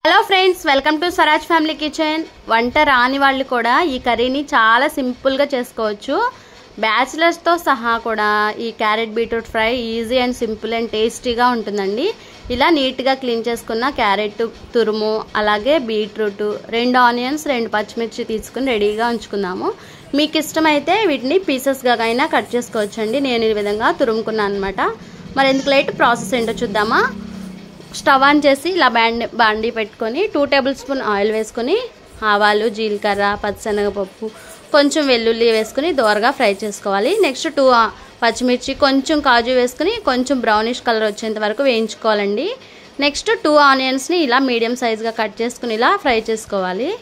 Hello friends, welcome to Swaraj family kitchen. వంట రాని వాళ్ళు కూడా ఈ కర్రీని చాలా సింపుల్గా చేసుకోవచ్చు. బ్యాచిలర్స్తో సహా కూడా ఈ carrot beetroot fry easy and simple and టేస్టీగా ఉంటుందండి. ఇలా నీట్గా క్లీన్ చేసుకున్న క్యారెట్ తురుము, అలాగే బీట్రూట్, 2 ఆనియన్స్, 2 పచ్చిమిర్చి తీసుకుని రెడీగా ఉంచుకుందాము. మీకు ఇష్టమైతే వీటిని పీసెస్గా అయినా కట్ చేసుకోవచ్చండి. నేను ఈ విధంగా తురుముకున్నాను అనమాట. మరి ఎందుకు లేట్, ప్రాసెస్ ఏంటో చూద్దామా. స్టవ్ ఆన్ చేసి ఇలా బాండీ పెట్టుకొని 2 టేబుల్ స్పూన్ ఆయిల్ వేసుకొని ఆవాలు, జీలకర్ర, పచ్చిశనగపప్పు, కొంచెం వెల్లుల్లి వేసుకుని దోరగా ఫ్రై చేసుకోవాలి. నెక్స్ట్ 2 పచ్చిమిర్చి, కొంచెం కాజు వేసుకుని కొంచెం బ్రౌనిష్ కలర్ వచ్చేంత వరకు వేయించుకోవాలండి. నెక్స్ట్ 2 ఆనియన్స్ని ఇలా మీడియం సైజ్గా కట్ చేసుకుని ఇలా ఫ్రై చేసుకోవాలి.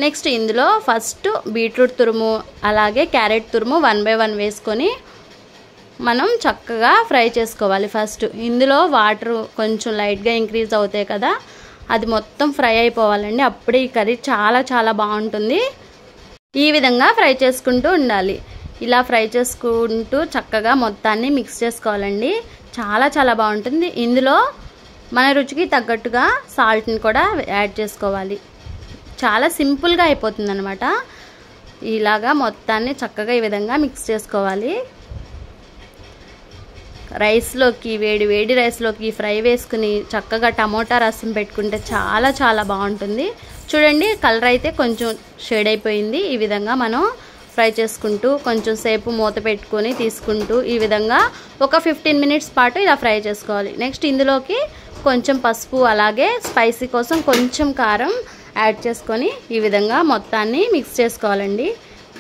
నెక్స్ట్ ఇందులో ఫస్ట్ బీట్రూట్ తురుము అలాగే క్యారెట్ తురుము 1 by 1 వేసుకొని మనం చక్కగా ఫ్రై చేసుకోవాలి. ఫస్ట్ ఇందులో వాటర్ కొంచెం లైట్గా ఇంక్రీజ్ అవుతాయి కదా, అది మొత్తం ఫ్రై అయిపోవాలండి. అప్పుడే ఈ కర్రీ చాలా చాలా బాగుంటుంది. ఈ విధంగా ఫ్రై చేసుకుంటూ ఉండాలి. ఇలా ఫ్రై చేసుకుంటూ చక్కగా మొత్తాన్ని మిక్స్ చేసుకోవాలండి. చాలా చాలా బాగుంటుంది. ఇందులో మన రుచికి తగ్గట్టుగా సాల్ట్ని కూడా యాడ్ చేసుకోవాలి. చాలా సింపుల్గా అయిపోతుంది అన్నమాట. ఇలాగా మొత్తాన్ని చక్కగా ఈ విధంగా మిక్స్ చేసుకోవాలి. రైస్లోకి, వేడి వేడి రైస్లోకి ఫ్రై వేసుకుని చక్కగా టమోటా రసం పెట్టుకుంటే చాలా చాలా బాగుంటుంది. చూడండి, కలర్ అయితే కొంచెం షేడ్ అయిపోయింది. ఈ విధంగా మనం ఫ్రై చేసుకుంటూ కొంచెం సేపు మూత పెట్టుకొని తీసుకుంటూ ఈ విధంగా ఒక 15 మినిట్స్ పాటు ఇలా ఫ్రై చేసుకోవాలి. నెక్స్ట్ ఇందులోకి కొంచెం పసుపు అలాగే స్పైసీ కోసం కొంచెం కారం యాడ్ చేసుకొని ఈ విధంగా మొత్తాన్ని మిక్స్ చేసుకోవాలండి.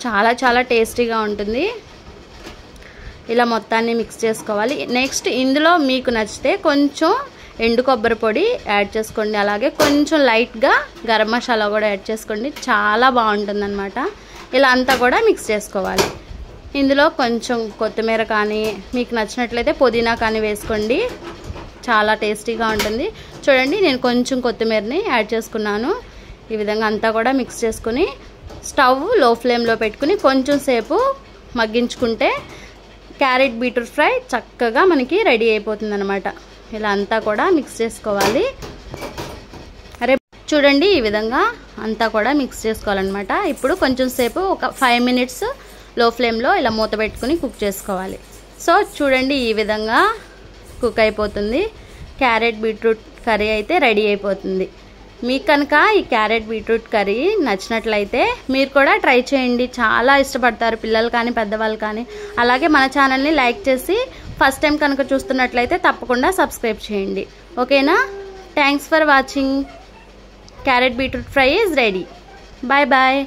చాలా చాలా టేస్టీగా ఉంటుంది. ఇలా మొత్తాన్ని మిక్స్ చేసుకోవాలి. నెక్స్ట్ ఇందులో మీకు నచ్చితే కొంచెం ఎండు కొబ్బరి పొడి యాడ్ చేసుకోండి. అలాగే కొంచెం లైట్గా గరం మసాలా కూడా యాడ్ చేసుకోండి. చాలా బాగుంటుందన్నమాట. ఇలా అంతా కూడా మిక్స్ చేసుకోవాలి. ఇందులో కొంచెం కొత్తిమీర కానీ మీకు నచ్చినట్లయితే పుదీనా కానీ వేసుకోండి. చాలా టేస్టీగా ఉంటుంది. చూడండి, నేను కొంచెం కొత్తిమీరని యాడ్ చేసుకున్నాను. ఈ విధంగా అంతా కూడా మిక్స్ చేసుకుని స్టవ్ లో ఫ్లేమ్లో పెట్టుకుని కొంచెం సేపు మగ్గించుకుంటే క్యారెట్ బీట్రూట్ ఫ్రై చక్కగా మనకి రెడీ అయిపోతుంది అనమాట. ఇలా అంతా కూడా మిక్స్ చేసుకోవాలి. చూడండి, ఈ విధంగా అంతా కూడా మిక్స్ చేసుకోవాలన్నమాట. ఇప్పుడు కొంచెం సేపు ఒక 5 మినిట్స్ లో ఫ్లేమ్లో ఇలా మూత పెట్టుకుని కుక్ చేసుకోవాలి. సో చూడండి, ఈ విధంగా కుక్ అయిపోతుంది. క్యారెట్ బీట్రూట్ కర్రీ అయితే రెడీ అయిపోతుంది. మీకు కనుక ఈ క్యారెట్ బీట్రూట్ కర్రీ నచ్చినట్లయితే మీరు కూడా ట్రై చేయండి. చాలా ఇష్టపడతారు పిల్లలు కానీ పెద్దవాళ్ళు కానీ. అలాగే మన ఛానల్ని లైక్ చేసి ఫస్ట్ టైం కనుక చూస్తున్నట్లయితే తప్పకుండా సబ్స్క్రైబ్ చేయండి. ఓకేనా? Thanks for watching. Carrot beetroot fry is ready. Bye bye.